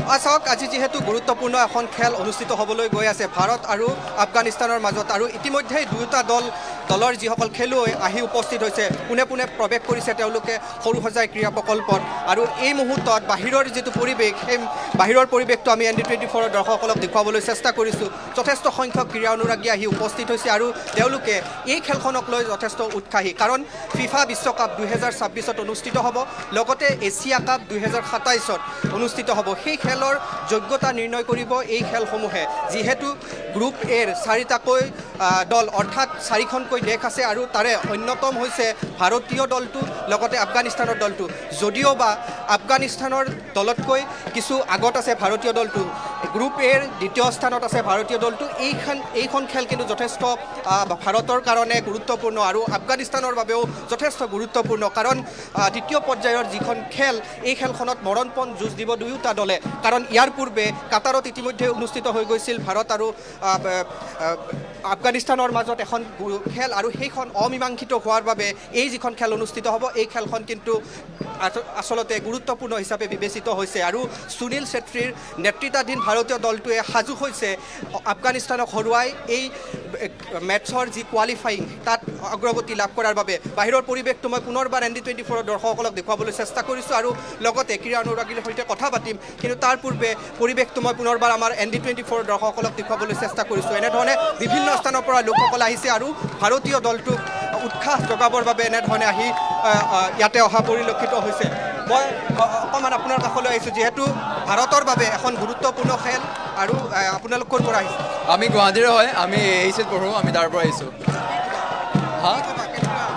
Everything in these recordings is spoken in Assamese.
চাওক আজি যেহেতু গুৰুত্বপূৰ্ণ এখন খেল অনুষ্ঠিত হ'বলৈ গৈ আছে ভাৰত আৰু আফগানিস্তানৰ মাজত আৰু ইতিমধ্যে দুয়োটা দলৰ যিসকল খেলুৱৈ আহি উপস্থিত হৈছে পোনে পোনে প্ৰৱেশ কৰিছে তেওঁলোকে সৰুসজাই ক্ৰীড়া প্ৰকল্পত আৰু এই মুহূৰ্তত বাহিৰৰ যিটো পৰিৱেশ সেই বাহিৰৰ পৰিৱেশটো আমি ND24ৰ দৰ্শকসকলক দেখুৱাবলৈ চেষ্টা কৰিছোঁ যথেষ্ট সংখ্যক ক্ৰীড়া অনুৰাগী আহি উপস্থিত হৈছে আৰু তেওঁলোকে এই খেলখনক লৈ যথেষ্ট উৎসাহী কাৰণ ফিফা বিশ্বকাপ 2026ত অনুষ্ঠিত হ'ব লগতে এছিয়া কাপ 2027ত অনুষ্ঠিত হ'ব সেই খেলৰ যোগ্যতা নিৰ্ণয় কৰিব এই খেলসমূহে যিহেতু গ্ৰুপ এৰ 4টাকৈ দল অৰ্থাৎ 4খনকৈ দেশ আছে আৰু তাৰে অন্যতম হৈছে ভাৰতীয় দলটো লগতে আফগানিস্তানৰ দলটো যদিও বা আফগানিস্তানৰ দলতকৈ কিছু আগত আছে ভাৰতীয় দলটো গ্ৰুপ এৰ দ্বিতীয় স্থানত আছে ভাৰতীয় দলটো এইখন খেল কিন্তু যথেষ্ট ভাৰতৰ কাৰণে গুৰুত্বপূৰ্ণ আৰু আফগানিস্তানৰ বাবেও যথেষ্ট গুৰুত্বপূৰ্ণ কাৰণ দ্বিতীয় পৰ্যায়ৰ যিখন খেল এই খেলখনত মৰণপণ যুঁজ দিব দুয়োটা দলে কাৰণ ইয়াৰ পূৰ্বে কাটাৰত ইতিমধ্যে অনুষ্ঠিত হৈ গৈছিল ভাৰত আৰু আফগানিস্তানৰ মাজত এখন খেল আৰু সেইখন অমীমাংসিত হোৱাৰ বাবে এই যিখন খেল অনুষ্ঠিত হ'ব এই খেলখন কিন্তু আচলতে গুৰুত্বপূৰ্ণ হিচাপে বিবেচিত হৈছে আৰু সুনীল ছেত্ৰীৰ নেতৃত্বাধীন ভাৰতীয় দলটোৱে সাজু হৈছে আফগানিস্তানক হৰুৱাই এই মেটছৰ যি কোৱালিফাইং তাত অগ্ৰগতি লাভ কৰাৰ বাবে বাহিৰৰ পৰিৱেশটো মই পুনৰবাৰ ND24ৰ দৰ্শকসকলক দেখুৱাবলৈ চেষ্টা কৰিছোঁ আৰু লগতে ক্ৰীড়া অনুৰাগীৰ সৈতে কথা পাতিম কিন্তু তাৰ পূৰ্বে পৰিৱেশটো মই পুনৰবাৰ আমাৰ ND24ৰ দৰ্শকসকলক দেখুৱাবলৈ চেষ্টা কৰিছোঁ এনেধৰণে বিভিন্ন স্থানৰ পৰা লোকসকল আহিছে আৰু ভাৰতীয় দলটোক উৎসাহ যোগাবৰ বাবে এনেধৰণে আহি ইয়াতে অহা পৰিলক্ষিত হৈছে মই অকণমান আপোনাৰ কাষলৈ আহিছোঁ যিহেতু ভাৰতৰ বাবে এখন গুৰুত্বপূৰ্ণ খেল আৰু আপোনালোক ক'ৰ পৰা আহিছে আমি গুৱাহাটীৰ হয় আমি AICত পঢ়োঁ আমি তাৰ পৰা আহিছোঁ হা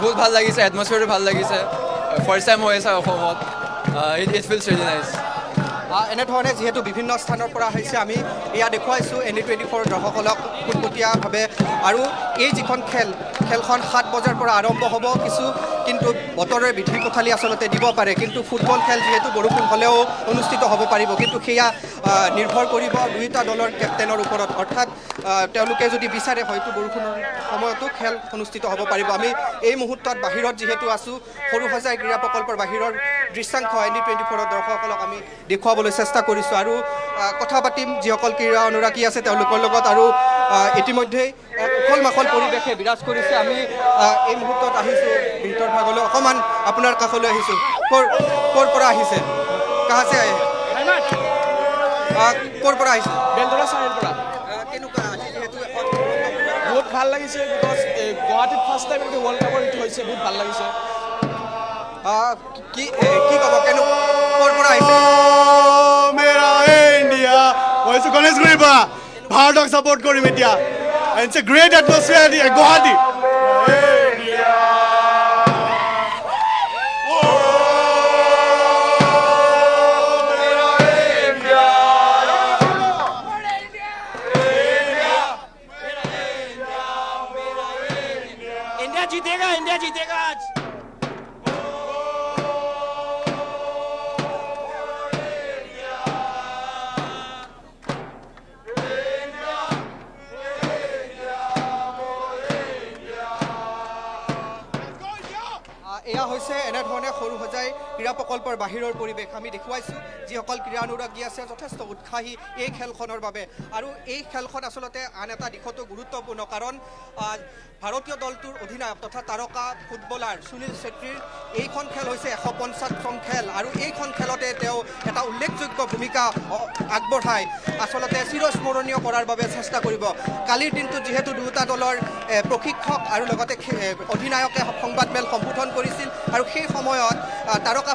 বহুত ভাল লাগিছে এটমছফিয়াৰটো ভাল লাগিছে ফাৰ্ষ্ট টাইম হৈ আছে অসমত ইট ফিলছ ৰিয়েলি নাইচ এনেধৰণে যিহেতু বিভিন্ন স্থানৰ পৰা আহিছে আমি এয়া দেখুৱাইছোঁ ND24ৰ দৰ্শকসকলক পোনপটীয়াভাৱে আৰু এই যিখন খেলখন 7 বজাৰ পৰা আৰম্ভ হ'ব কিছু কিন্তু বতৰৰ বিধি পথালি আচলতে দিব পাৰে কিন্তু ফুটবল খেল যিহেতু বৰষুণ হ'লেও অনুষ্ঠিত হ'ব পাৰিব কিন্তু সেয়া নিৰ্ভৰ কৰিব দুয়োটা দলৰ কেপ্টেইনৰ ওপৰত অৰ্থাৎ তেওঁলোকে যদি বিচাৰে হয়তো বৰষুণৰ সময়তো খেল অনুষ্ঠিত হ'ব পাৰিব আমি এই মুহূৰ্তত বাহিৰত যিহেতু আছোঁ সৰুসজাই ক্ৰীড়া প্ৰকল্পৰ বাহিৰৰ দৃশ্যাংশ ND24ৰ দৰ্শকসকলক আমি দেখুৱাবলৈ চেষ্টা কৰিছোঁ আৰু কথা পাতিম যিসকল ক্ৰীড়া অনুৰাগী আছে তেওঁলোকৰ লগত আৰু ইতিমধ্যেই উখল মাখল পৰিৱেশে বিৰাজ কৰিছে আমি এই মুহূৰ্তত আহিছোঁ ভিতৰ ভাগলৈ অকণমান আপোনাৰ কাষলৈ আহিছোঁ ক'ৰ পৰা আহিছে কাহাছে আহে ক'ৰ পৰা আহিছে বেলতলা চাৰিৰ পৰা কেনেকুৱা আজি যিহেতু বহুত ভাল লাগিছে বিকজ গুৱাহাটীত ফাৰ্ষ্ট টাইম এনেকৈ ৱৰ্ল্ড কাপৰ এইটো হৈছে বহুত ভাল লাগিছে কি ক'ব ক'ৰ পৰা আহিছে মেৰা ইণ্ডিয়া মই গণেশগুৰিৰ পৰা ভাৰতক ছাপোৰ্ট কৰিম এতিয়া it's a great atmosphere Guwahati India जीतेगा आज এয়া হৈছে এনেধৰণে সৰুসজাই ক্ৰীড়া প্ৰকল্পৰ বাহিৰৰ পৰিৱেশ আমি দেখুৱাইছোঁ যিসকল ক্ৰীড়া অনুৰাগী আছে যথেষ্ট উৎসাহী এই খেলখনৰ বাবে আৰু এই খেলখন আচলতে আন এটা দিশতো গুৰুত্বপূৰ্ণ কাৰণ ভাৰতীয় দলটোৰ অধিনায়ক তথা তাৰকা ফুটবলাৰ সুনীল ছেত্ৰীৰ এইখন খেল হৈছে 150তম খেল আৰু এইখন খেলতে তেওঁ এটা উল্লেখযোগ্য ভূমিকা আগবঢ়াই আচলতে চিৰস্মৰণীয় কৰাৰ বাবে চেষ্টা কৰিব কালিৰ দিনটোত যিহেতু দুয়োটা দলৰ প্ৰশিক্ষক আৰু লগতে অধিনায়কে সংবাদমেল সম্বোধন কৰিছিল আৰু সেই সময়ত তাৰকা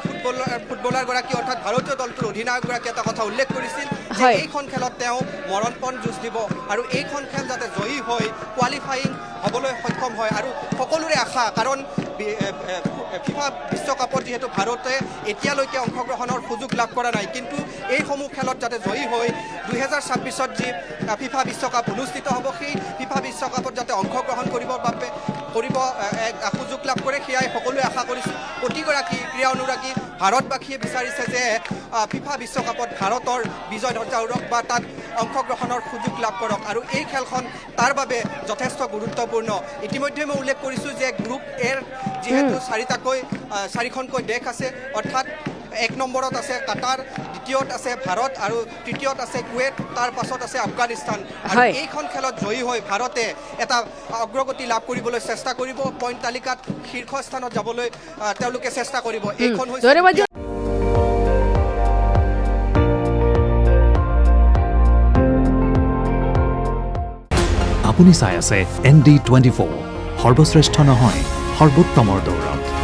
ফুটবলাৰগৰাকী অৰ্থাৎ ভাৰতীয় দলটোৰ অধিনায়কগৰাকী এটা কথা উল্লেখ কৰিছিল যে এইখন খেলত তেওঁ মৰণপণ যুঁজ দিব আৰু এইখন খেল যাতে জয়ী হৈ কোৱালিফাইং হ'বলৈ সক্ষম হয় আৰু সকলোৰে আশা কাৰণ ফিফা বিশ্বকাপত যিহেতু ভাৰতে এতিয়ালৈকে অংশগ্ৰহণৰ সুযোগ লাভ কৰা নাই কিন্তু এইসমূহ খেলত যাতে জয়ী হৈ 2026ত যি ফিফা বিশ্বকাপ অনুষ্ঠিত হ'ব সেই ফিফা বিশ্বকাপত যাতে অংশগ্ৰহণ কৰিবৰ বাবে সুযোগ লাভ কৰে সেয়াই সকলোৱে আশা কৰিছোঁ প্ৰতিগৰাকী ক্ৰীড়া অনুৰাগী ভাৰতবাসীয়ে বিচাৰিছে যে ফিফা বিশ্বকাপত ভাৰতৰ বিজয় ধ্বজা উৰক বা তাত অংশগ্ৰহণৰ সুযোগ লাভ কৰক আৰু এই খেলখন তাৰ বাবে যথেষ্ট গুৰুত্বপূৰ্ণ ইতিমধ্যে মই উল্লেখ কৰিছোঁ যে গ্ৰুপ এৰ যিহেতু 4খনকৈ দেশ আছে অৰ্থাৎ 1 নম্বৰত আছে কাটাৰ, দ্বিতীয়ত আছে ভাৰত আৰু তৃতীয়ত আছে কুৱেইট, তাৰ পাছত আছে আফগানিস্তান। আৰু হয়। এইখন খেলত জয়ী হৈ ভাৰতে এটা অগ্ৰগতি লাভ কৰিবলৈ চেষ্টা কৰিব, পইণ্ট তালিকাত শীৰ্ষস্থানত যাবলৈ তেওঁলোকে চেষ্টা কৰিব। এইখন হৈছে ধন্যবাদ। আপুনি চাই আছে ND24 সৰ্বশ্ৰেষ্ঠ নহয় সৰ্বোত্তমৰ দৌৰত।